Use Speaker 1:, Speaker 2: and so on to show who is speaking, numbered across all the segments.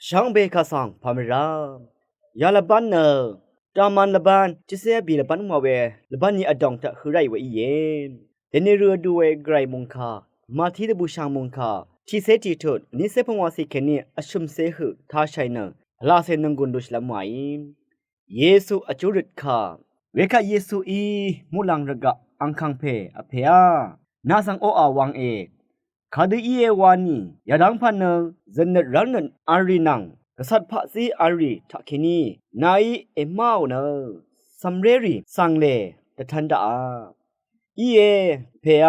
Speaker 1: ช่างเบคาสังพามรามยาลบันเนอตามันลบันจิเซบีลบันมาเวลบันนี้อดองจะคือไรวะอีเย็นเดนเรือด้วยไกรมงคามาที่ตบูชางมงคาที่เซติทุดนิเซพงวาสิเคนนี่อชุมเซหืท้าชัยเนลาเซนังกุนดุชละไมเยซูอจุริตคาเวคาเยซูอีมุลังระกะอังคังเพอเพยนาสังโออาวังเอกคาดีเอวานียาดังพันเนเจเนรันนันอารีนังกษัตริย์พระซีอารีทักขินีนายเอมาเนสัมเรรีสังเลตะทันดาอีเอเพย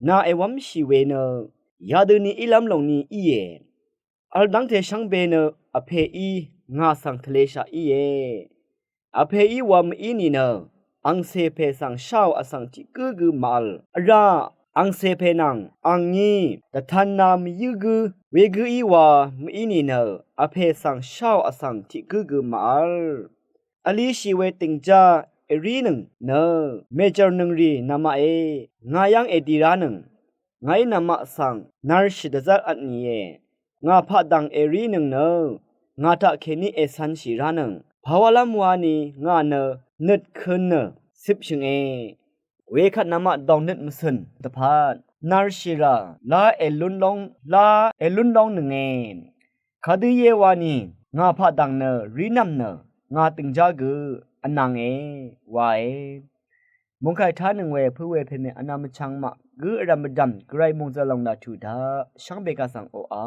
Speaker 1: นาเอวัมชีเวเนยาดูนีอิลัมลงนีอีเออัลดังเทชังเบเนอเพอีงาสังทะเลชาอีเออเพอีวามอีนีเนอังเซเพสังชาวอสังจิกูมาลราอังเซเพนังอังงีตะทันนามยุกุเวกุอีวามอีนีเนอเพสังชาวอสังจิกูมาลอลีชีเวติงจาเอรีนึงเนเมเจอร์นึงรีนามาเองายังเอดีรานึงไงนามาสังนาร์ชิดจัดอันนี้เองาพัดดังเอรีนึงเนงาตะเคนีเอสันชีรานึงภาวะลำวานีงาเนนึดคืนเนสิบชิงเวคัดนามาดองนึดมสุนตะพาดนาร์ชิราลาเอลุนลองหนึ่งคาดีเยวานีงาพัดดังเนรีนัมเนงาตึงจากืออันนางวายมงคายท่าหนึ่งเวผู้เวเพเมอนามชังมะกือรำดำไกรมงจะลงนาทูดาช่างเบกาสังโออา